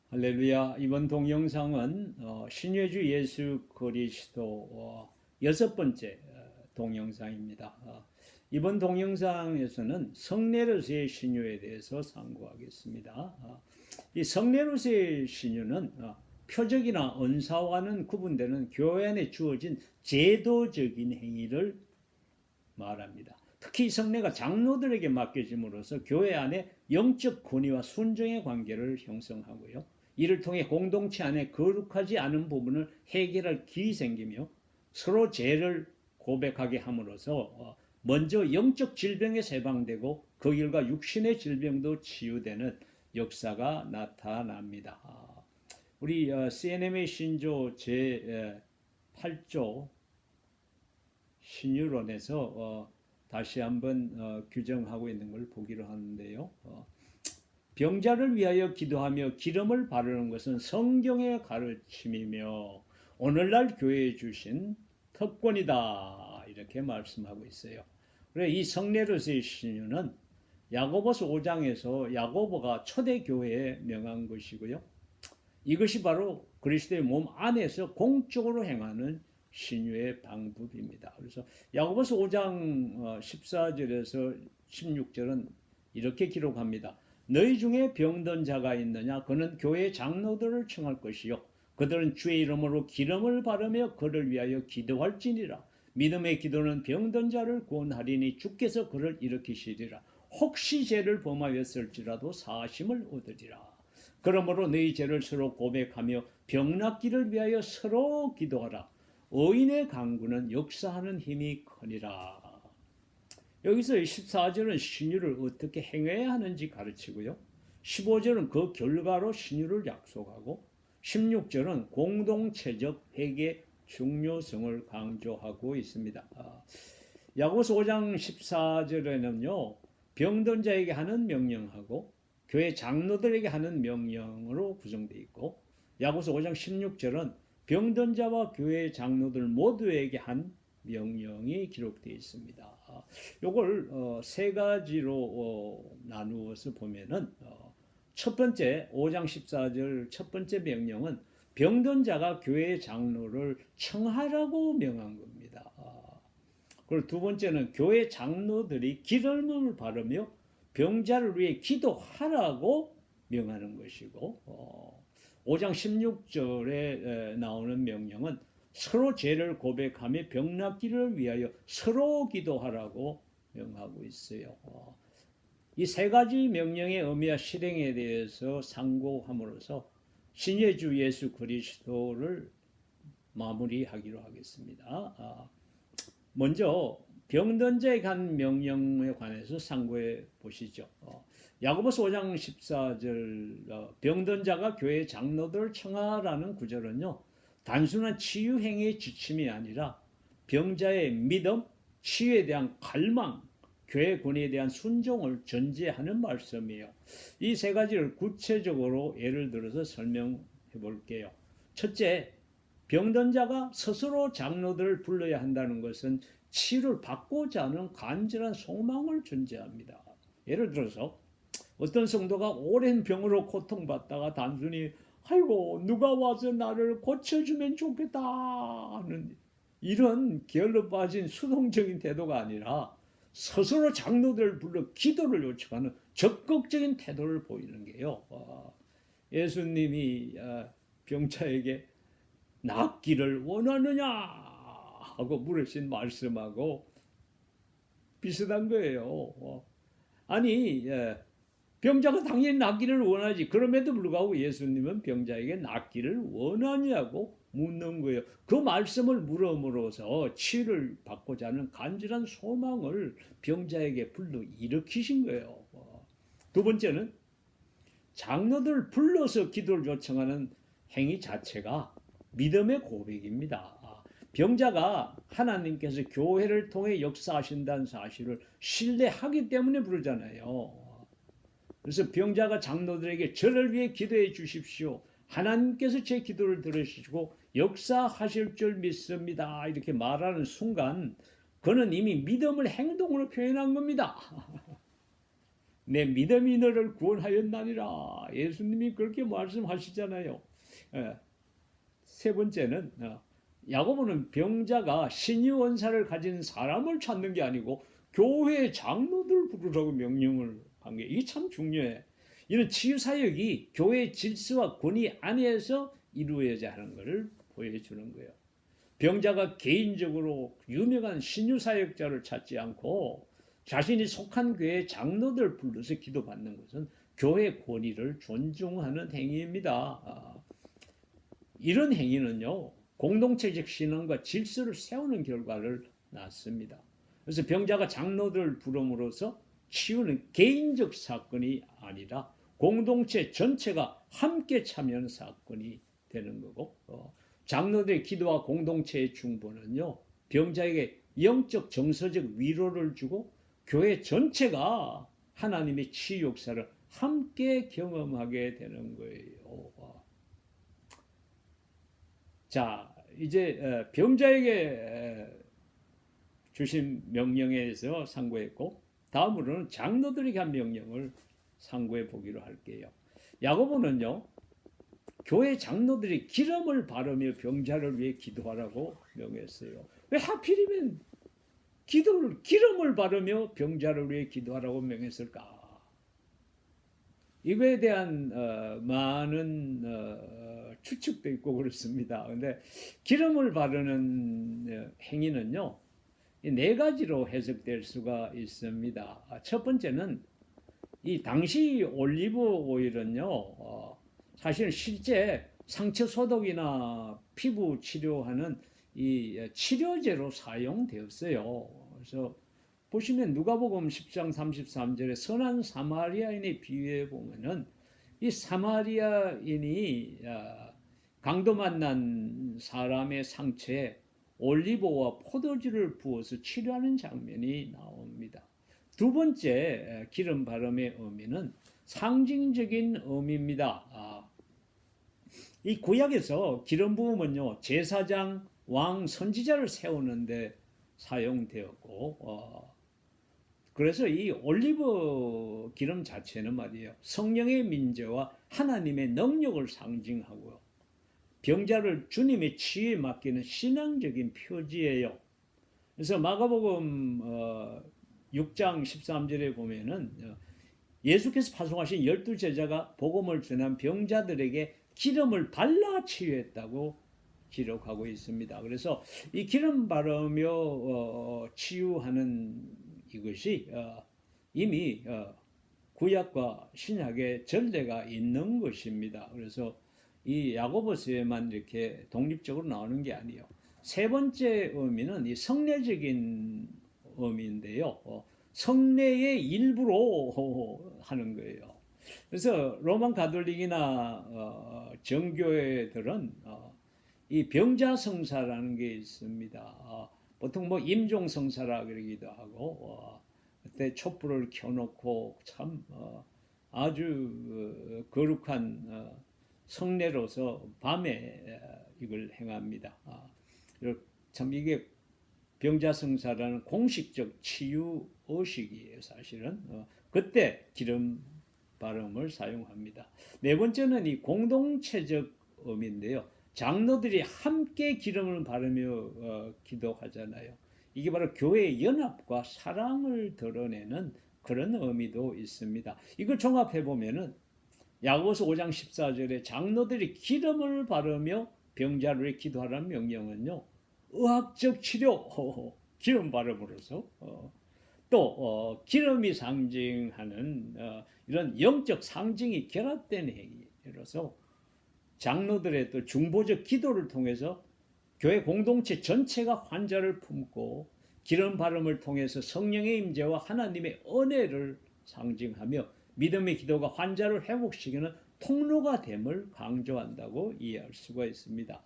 할렐루야. 이번 동영상은 신예주 예수 그리스도 여섯 번째 동영상입니다. 이번 동영상에서는 성례로서의 신유에 대해서 상고하겠습니다. 이 성례로서의 신유는 표적이나 은사와는 구분되는 교회 안에 주어진 제도적인 행위를 말합니다. 특히 성례가 장로들에게 맡겨짐으로써 교회 안에 영적 권위와 순종의 관계를 형성하고요. 이를 통해 공동체 안에 거룩하지 않은 부분을 해결할 길이 생기며 서로 죄를 고백하게 함으로써 먼저 영적 질병에 해방되고 그 결과 육신의 질병도 치유되는 역사가 나타납니다. 우리 CNM의 신조 제8조 신유론에서 다시 한번 규정하고 있는 걸 보기로 하는데요. 병자를 위하여 기도하며 기름을 바르는 것은 성경의 가르침이며 오늘날 교회에 주신 특권이다, 이렇게 말씀하고 있어요. 그래, 이 성례로서의 신유는 야고보서 5장에서 야고보가 초대교회에 명한 것이고요. 이것이 바로 그리스도의 몸 안에서 공적으로 행하는 신유의 방법입니다. 그래서 야고보서 5장 14절에서 16절은 이렇게 기록합니다. 너희 중에 병든 자가 있느냐? 그는 교회 장로들을 청할 것이요. 그들은 주의 이름으로 기름을 바르며 그를 위하여 기도할지니라. 믿음의 기도는 병든 자를 구원하리니 주께서 그를 일으키시리라. 혹시 죄를 범하였을지라도 사심을 얻으리라. 그러므로 너희 죄를 서로 고백하며 병낫기를 위하여 서로 기도하라. 의인의 간구는 역사하는 힘이 크니라. 여기서 14절은 신유를 어떻게 행해야 하는지 가르치고요. 15절은 그 결과로 신유를 약속하고 16절은 공동체적 회개 중요성을 강조하고 있습니다. 야고보서 5장 14절에는요. 병든 자에게 하는 명령하고 교회 장로들에게 하는 명령으로 구성되어 있고 야고보서 5장 16절은 병든 자와 교회 장로들 모두에게 한 명령이 기록되어 있습니다. 이걸 세 가지로 나누어서 보면은 첫 번째 5장 14절 첫 번째 명령은 병든 자가 교회 장로를 청하라고 명한 겁니다. 그리고 두 번째는 교회 장로들이 기름을 바르며 병자를 위해 기도하라고 명하는 것이고 5장 16절에 나오는 명령은 서로 죄를 고백하며 병낫기를 위하여 서로 기도하라고 명하고 있어요. 이 세 가지 명령의 의미와 실행에 대해서 상고함으로써 신예주 예수 그리스도를 마무리하기로 하겠습니다. 먼저 병든 자에 간 명령에 관해서 상고해 보시죠. 야고보서 5장 14절 병든 자가 교회 장로들을 청하라는 구절은요. 단순한 치유 행위의 지침이 아니라 병자의 믿음, 치유에 대한 갈망, 교회 권위에 대한 순종을 전제하는 말씀이에요. 이 세 가지를 구체적으로 예를 들어서 설명해 볼게요. 첫째, 병든 자가 스스로 장로들을 불러야 한다는 것은 치유를 받고자 하는 간절한 소망을 전제합니다. 예를 들어서 어떤 성도가 오랜 병으로 고통받다가 단순히 아이고 누가 와서 나를 고쳐주면 좋겠다 하는 이런 게을러 빠진 수동적인 태도가 아니라 스스로 장로들을 불러 기도를 요청하는 적극적인 태도를 보이는 게요. 예수님이 병자에게 낫기를 원하느냐 하고 물으신 말씀하고 비슷한 거예요. 아니 병자가 당연히 낫기를 원하지. 그럼에도 불구하고 예수님은 병자에게 낫기를 원하냐고 묻는 거예요. 그 말씀을 물음으로써 치유를 받고자 하는 간절한 소망을 병자에게 불러 일으키신 거예요. 두 번째는 장로들 불러서 기도를 요청하는 행위 자체가 믿음의 고백입니다. 병자가 하나님께서 교회를 통해 역사하신다는 사실을 신뢰하기 때문에 부르잖아요. 그래서 병자가 장로들에게 저를 위해 기도해 주십시오. 하나님께서 제 기도를 들으시고 역사하실 줄 믿습니다. 이렇게 말하는 순간 그는 이미 믿음을 행동으로 표현한 겁니다. 내 믿음이 너를 구원하였나니라. 예수님이 그렇게 말씀하시잖아요. 예, 세 번째는 야고보는 병자가 신유 원사를 가진 사람을 찾는 게 아니고 교회 장로들 부르라고 명령을 한 게 이게 참 중요해. 이런 치유 사역이 교회 질서와 권위 안에서 이루어져야 하는 것을 보여주는 거예요. 병자가 개인적으로 유명한 신유 사역자를 찾지 않고 자신이 속한 교회 장로들 불러서 기도받는 것은 교회 권위를 존중하는 행위입니다. 이런 행위는요, 공동체적 신앙과 질서를 세우는 결과를 낳습니다. 그래서 병자가 장로들을 부름으로써 치유는 개인적 사건이 아니라 공동체 전체가 함께 참여하는 사건이 되는 거고, 장로들의 기도와 공동체의 중보는요, 병자에게 영적 정서적 위로를 주고 교회 전체가 하나님의 치유 역사를 함께 경험하게 되는 거예요. 자, 이제 병자에게 주신 명령에 대해서 상고했고, 다음으로는 장로들에게 한 명령을 상고해 보기로 할게요. 야고보는요, 교회 장로들이 기름을 바르며 병자를 위해 기도하라고 명했어요. 왜 하필이면 기름을 바르며 병자를 위해 기도하라고 명했을까? 이거에 대한 많은 추측도 있고 그렇습니다. 근데 기름을 바르는 행위는요, 네 가지로 해석될 수가 있습니다. 첫 번째는 이 당시 올리브 오일은요, 사실 실제 상처 소독이나 피부 치료하는 이 치료제로 사용되었어요. 그래서 보시면 누가복음 10장 33절에 선한 사마리아인의 비유에 보면은 이 사마리아인이 강도 만난 사람의 상처에 올리브와 포도주를 부어서 치료하는 장면이 나옵니다. 두 번째 기름 바름의 의미는 상징적인 의미입니다. 이 구약에서 기름 부음은요, 제사장, 왕, 선지자를 세우는데 사용되었고, 그래서 이 올리브 기름 자체는 말이에요, 성령의 민재와 하나님의 능력을 상징하고요, 병자를 주님의 치유에 맡기는 신앙적인 표지예요. 그래서 마가복음 6장 13절에 보면은 예수께서 파송하신 12제자가 복음을 전한 병자들에게 기름을 발라 치유했다고 기록하고 있습니다. 그래서 이 기름 바르며 치유하는 이것이 이미 구약과 신약의 전례가 있는 것입니다. 그래서 이 야고보서에만 이렇게 독립적으로 나오는 게 아니에요. 세 번째 의미는 이 성례적인 의미인데요. 성례의 일부로 하는 거예요. 그래서 로만 가톨릭이나 정교회들은 이 병자성사라는 게 있습니다. 보통 뭐 임종성사라 그러기도 하고, 그때 촛불을 켜놓고 참 아주 거룩한 성례로서 밤에 이걸 행합니다. 참 이게 병자성사라는 공식적 치유 의식이에요, 사실은. 그때 기름 발음을 사용합니다. 네 번째는 이 공동체적 의미인데요. 장로들이 함께 기름을 바르며 기도하잖아요. 이게 바로 교회의 연합과 사랑을 드러내는 그런 의미도 있습니다. 이걸 종합해 보면은 야고보서 5장 14절에 장로들이 기름을 바르며 병자를 위해 기도하라는 명령은요, 의학적 치료, 기름 바름으로서 또 기름이 상징하는 이런 영적 상징이 결합된 행위로서 장로들의 또 중보적 기도를 통해서 교회 공동체 전체가 환자를 품고 기름 바름을 통해서 성령의 임재와 하나님의 은혜를 상징하며 믿음의 기도가 환자를 회복시키는 통로가 됨을 강조한다고 이해할 수가 있습니다.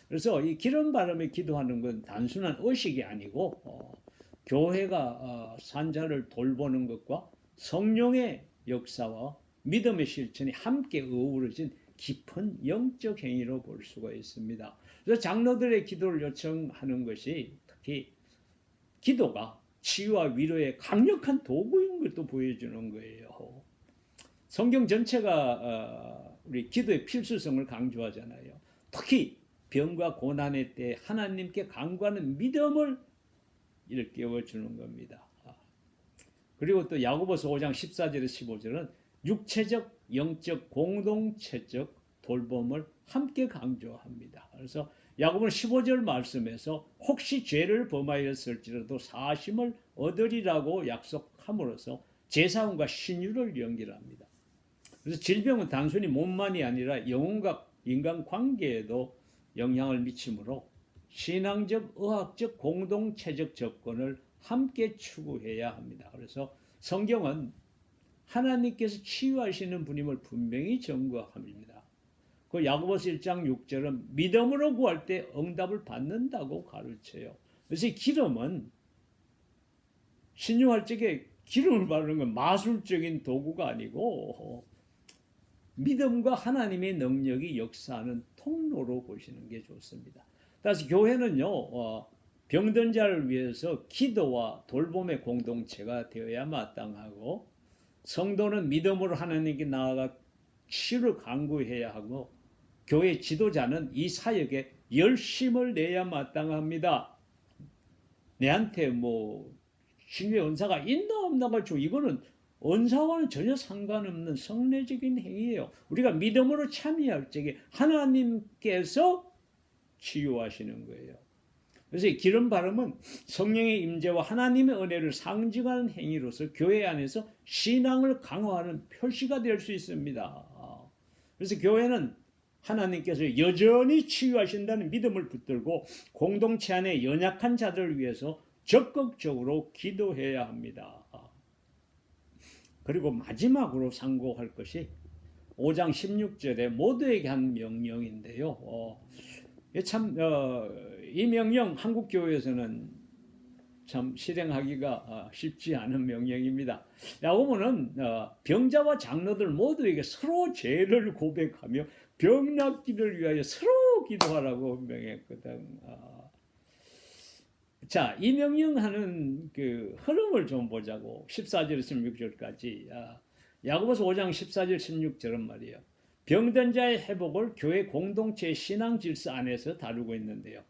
그래서 이 기름 바름에 기도하는 건 단순한 의식이 아니고 교회가 산자를 돌보는 것과 성령의 역사와 믿음의 실천이 함께 어우러진 깊은 영적 행위로 볼 수가 있습니다. 그래서 장로들의 기도를 요청하는 것이 특히 기도가 치유와 위로의 강력한 도구인 것도 보여주는 거예요. 성경 전체가 우리 기도의 필수성을 강조하잖아요. 특히 병과 고난의 때 하나님께 간구하는 믿음을 일깨워주는 겁니다. 그리고 또 야고보서 5장 14절에서 15절은 육체적, 영적, 공동체적 돌봄을 함께 강조합니다. 그래서 야고보는 15절 말씀에서 혹시 죄를 범하였을지라도 사심을 얻으리라고 약속함으로써 제사함과 신유를 연결합니다. 그래서 질병은 단순히 몸만이 아니라 영혼과 인간관계에도 영향을 미치므로 신앙적, 의학적, 공동체적 접근을 함께 추구해야 합니다. 그래서 성경은 하나님께서 치유하시는 분임을 분명히 증거합니다. 그 야고보서 1장 6절은 믿음으로 구할 때 응답을 받는다고 가르쳐요. 그래서 기름은 신유할 적에 기름을 바르는 건 마술적인 도구가 아니고 믿음과 하나님의 능력이 역사하는 통로로 보시는 게 좋습니다. 따라서 교회는요, 병든 자를 위해서 기도와 돌봄의 공동체가 되어야 마땅하고, 성도는 믿음으로 하나님께 나아가 치유를 간구해야 하고, 교회 지도자는 이 사역에 열심을 내야 마땅합니다. 내한테 뭐 신의 은사가 있나 없나가 이거는 은사와는 전혀 상관없는 성례적인 행위예요. 우리가 믿음으로 참여할 적에 하나님께서 치유하시는 거예요. 그래서 기름 바름은 성령의 임재와 하나님의 은혜를 상징하는 행위로서 교회 안에서 신앙을 강화하는 표시가 될 수 있습니다. 그래서 교회는 하나님께서 여전히 치유하신다는 믿음을 붙들고 공동체 안에 연약한 자들을 위해서 적극적으로 기도해야 합니다. 그리고 마지막으로 상고할 것이 5장 16절에 모두에게 한 명령인데요. 이 명령 한국 교회에서는 참 실행하기가 쉽지 않은 명령입니다. 야고보는 병자와 장로들 모두에게 서로 죄를 고백하며 병 낫기를 위하여 서로 기도하라고 명했거든. 자, 이 명령하는 그 흐름을 좀 보자고. 14절에서 16절까지. 야고보서 5장 14절 16절은 말이에요. 병든 자의 회복을 교회 공동체의 신앙 질서 안에서 다루고 있는데요.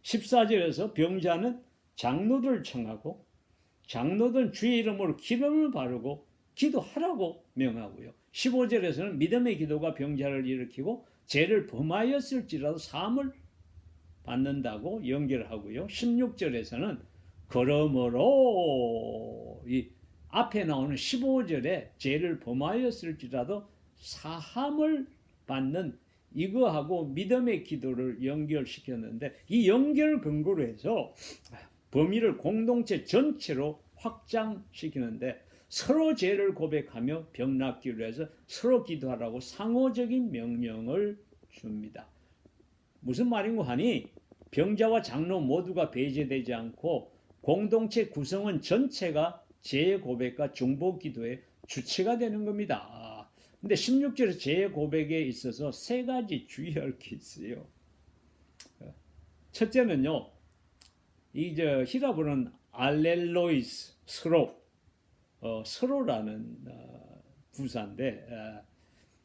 14절에서 병자는 장로들을 청하고 장로들은 주의 이름으로 기름을 바르고 기도하라고 명하고요. 15절에서는 믿음의 기도가 병자를 일으키고 죄를 범하였을지라도 사함을 받는다고 연결하고요. 16절에서는 그러므로 이 앞에 나오는 15절에 죄를 범하였을지라도 사함을 받는 이거하고 믿음의 기도를 연결시켰는데 이 연결 근거로 해서 범위를 공동체 전체로 확장시키는데 서로 죄를 고백하며 병 낫기를 위해서 서로 기도하라고 상호적인 명령을 줍니다. 무슨 말인고 하니 병자와 장로 모두가 배제되지 않고 공동체 구성원 전체가 죄 고백과 중보 기도의 주체가 되는 겁니다. 근데 16절에 죄 고백에 있어서 세 가지 주의할 게 있어요. 첫째는요, 히라보는 알렐로이스, 서로라는 부사인데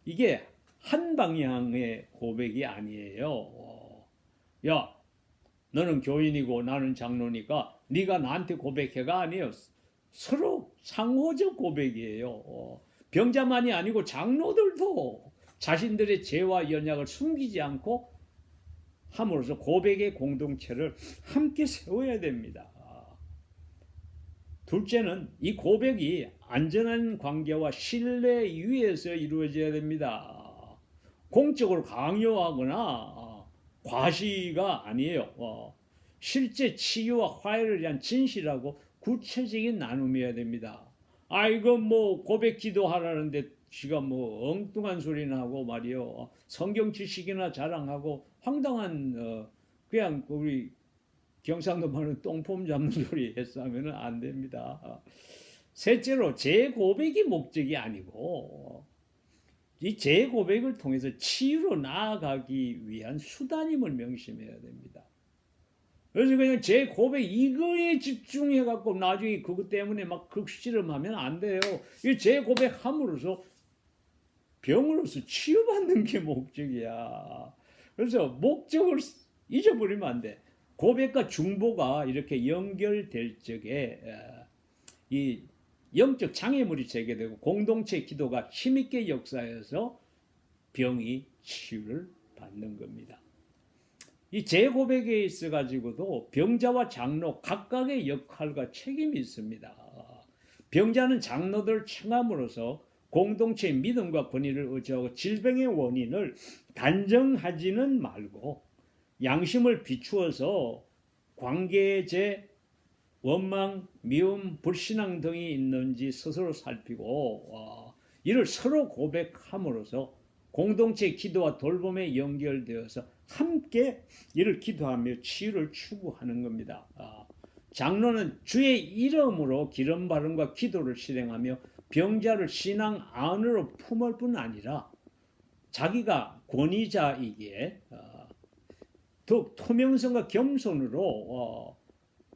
이게 한 방향의 고백이 아니에요. 야, 너는 교인이고 나는 장로니까 네가 나한테 고백해가 아니에요. 서로 상호적 고백이에요. 병자만이 아니고 장로들도 자신들의 죄와 연약을 숨기지 않고 함으로써 고백의 공동체를 함께 세워야 됩니다. 둘째는 이 고백이 안전한 관계와 신뢰 위에서 이루어져야 됩니다. 공적으로 강요하거나 과시가 아니에요. 실제 치유와 화해를 위한 진실하고 구체적인 나눔이어야 됩니다. 이거 뭐 고백 기도하라는데 지가 뭐 엉뚱한 소리나 하고 말이요. 성경 지식이나 자랑하고 황당한 그냥 우리 경상도 말은 똥폼 잡는 소리 했어 하면 안 됩니다. 셋째로 제 고백이 목적이 아니고 이 제 고백을 통해서 치유로 나아가기 위한 수단임을 명심해야 됩니다. 그래서 그냥 제 고백 이거에 집중해 갖고 나중에 그것 때문에 막 극실험하면 안 돼요. 이 제 고백함으로써 병으로서 치유받는 게 목적이야. 그래서 목적을 잊어버리면 안 돼. 고백과 중보가 이렇게 연결될 적에 이 영적 장애물이 제거되고 공동체 기도가 힘있게 역사해서 병이 치유를 받는 겁니다. 이 재고백에 있어 가지고도 병자와 장로 각각의 역할과 책임이 있습니다. 병자는 장로들을 청함으로써 공동체의 믿음과 권위를 의지하고 질병의 원인을 단정하지는 말고 양심을 비추어서 관계제, 원망, 미움, 불신앙 등이 있는지 스스로 살피고 이를 서로 고백함으로써 공동체 기도와 돌봄에 연결되어서 함께 이를 기도하며 치유를 추구하는 겁니다. 장로는 주의 이름으로 기름 바름과 기도를 실행하며 병자를 신앙 안으로 품을 뿐 아니라 자기가 권위자이기에 더욱 투명성과 겸손으로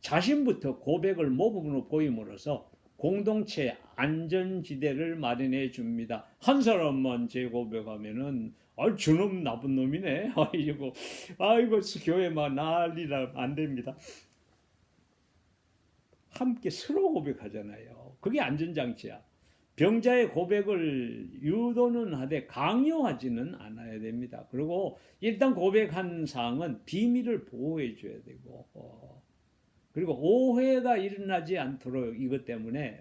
자신부터 고백을 모범으로 보임으로써 공동체 안전지대를 마련해 줍니다. 한 사람만 제 고백하면은 저놈 나쁜 놈이네. 아이고 교회만 난리라 안 됩니다. 함께 서로 고백하잖아요. 그게 안전장치야. 병자의 고백을 유도는 하되 강요하지는 않아야 됩니다. 그리고 일단 고백한 사항은 비밀을 보호해 줘야 되고 그리고 오해가 일어나지 않도록 이것 때문에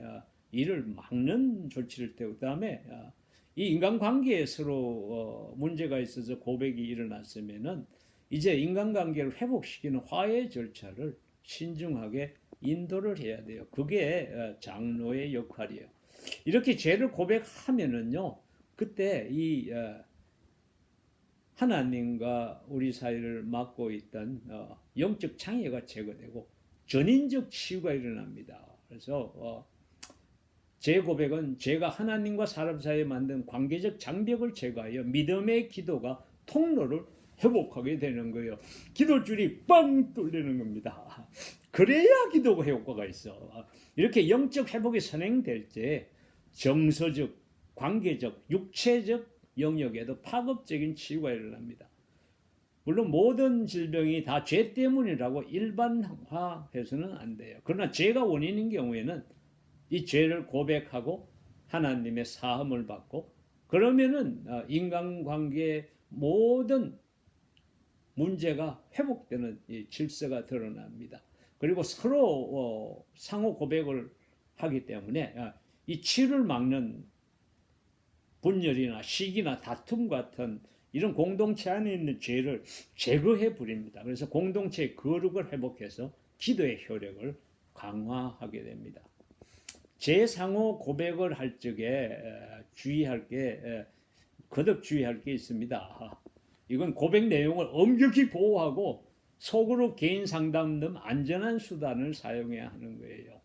이를 막는 조치를 떼고 그다음에 이 인간관계에 서로 문제가 있어서 고백이 일어났으면은 이제 인간관계를 회복시키는 화해 절차를 신중하게 인도를 해야 돼요. 그게 장로의 역할이에요. 이렇게 죄를 고백하면은요, 그때 이 하나님과 우리 사이를 막고 있던 영적 장애가 제거되고 전인적 치유가 일어납니다. 그래서 제 고백은 제가 하나님과 사람 사이에 만든 관계적 장벽을 제거하여 믿음의 기도가 통로를 회복하게 되는 거예요. 기도줄이 빵 뚫리는 겁니다. 그래야 기도가 효과가 있어. 이렇게 영적 회복이 선행될 때 정서적, 관계적, 육체적 영역에도 파급적인 치유가 일어납니다. 물론 모든 질병이 다 죄 때문이라고 일반화해서는 안 돼요. 그러나 죄가 원인인 경우에는 이 죄를 고백하고 하나님의 사함을 받고 그러면은 인간관계 모든 문제가 회복되는 이 질서가 드러납니다. 그리고 서로 상호 고백을 하기 때문에 이 치유를 막는 분열이나 시기나 다툼 같은 이런 공동체 안에 있는 죄를 제거해 버립니다. 그래서 공동체의 거룩을 회복해서 기도의 효력을 강화하게 됩니다. 재상호 고백을 할 적에 주의할 게 거듭 주의할 게 있습니다. 이건 고백 내용을 엄격히 보호하고 속으로 개인 상담 등 안전한 수단을 사용해야 하는 거예요.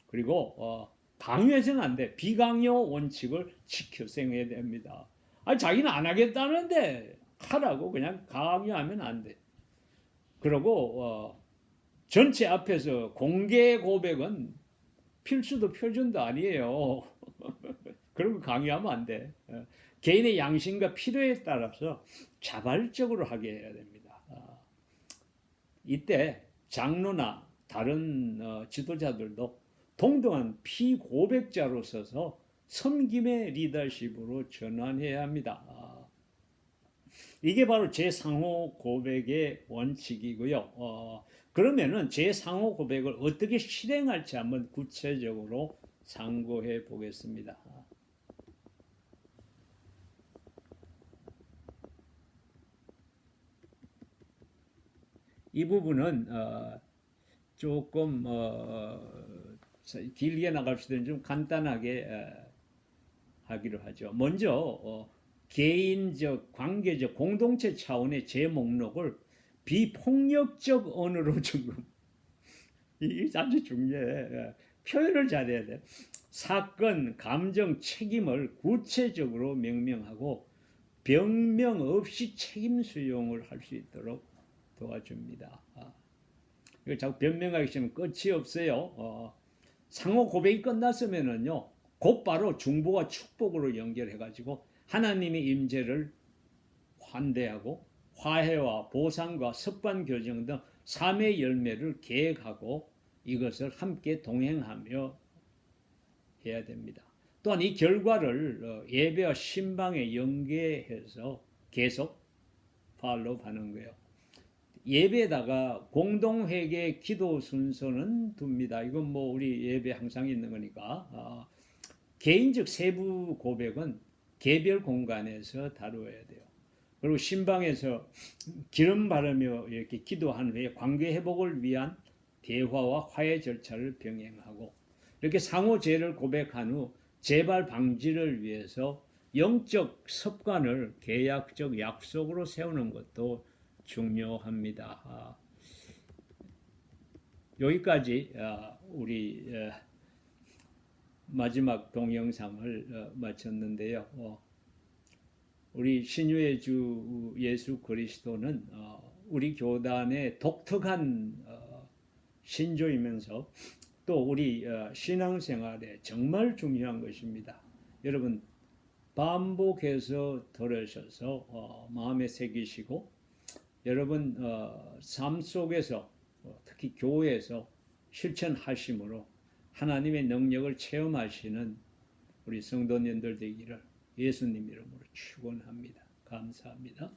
그리고 강요해서는 안 돼. 비강요 원칙을 지켜 생해야 됩니다. 아니 자기는 안 하겠다는데 하라고 그냥 강요하면 안 돼. 그리고 전체 앞에서 공개 고백은 필수도 표준도 아니에요. 그런 거 강요하면 안 돼. 개인의 양심과 필요에 따라서 자발적으로 하게 해야 됩니다. 이때 장로나 다른 지도자들도 동등한 피고백자로 서서 섬김의 리더십으로 전환해야 합니다. 이게 바로 재상호 고백의 원칙이고요. 그러면은 재상호 고백을 어떻게 실행할지 한번 구체적으로 상고해 보겠습니다. 이 부분은 조금 길게 나갈 수도 있는데 좀 간단하게 하기로 하죠. 먼저 개인적, 관계적, 공동체 차원의 제 목록을 비폭력적 언어로 점검. 이게 아주 중요해. 표현을 잘해야 돼. 사건, 감정, 책임을 구체적으로 명명하고 변명 없이 책임 수용을 할 수 있도록 도와줍니다. 이거 자꾸 변명하기 시작하면 끝이 없어요. 상호 고백이 끝났으면은요, 곧바로 중보와 축복으로 연결해가지고 하나님의 임재를 환대하고 화해와 보상과 습관 교정 등 삶의 열매를 계획하고 이것을 함께 동행하며 해야 됩니다. 또한 이 결과를 예배와 신방에 연계해서 계속 팔로우하는 거예요. 예배에다가 공동회개 기도 순서는 둡니다. 이건 뭐 우리 예배 항상 있는 거니까. 개인적 세부 고백은 개별 공간에서 다루어야 돼요. 그리고 신방에서 기름 바르며 이렇게 기도한 후에 관계 회복을 위한 대화와 화해 절차를 병행하고, 이렇게 상호 죄를 고백한 후 재발 방지를 위해서 영적 습관을 계약적 약속으로 세우는 것도 중요합니다. 여기까지 우리 마지막 동영상을 마쳤는데요. 우리 신유의 주 예수 그리스도는 우리 교단의 독특한 신조이면서 또 우리 신앙생활에 정말 중요한 것입니다. 여러분 반복해서 들으셔서 마음에 새기시고, 여러분 삶 속에서 특히 교회에서 실천하심으로 하나님의 능력을 체험하시는 우리 성도님들 되기를 예수님 이름으로 축원합니다. 감사합니다.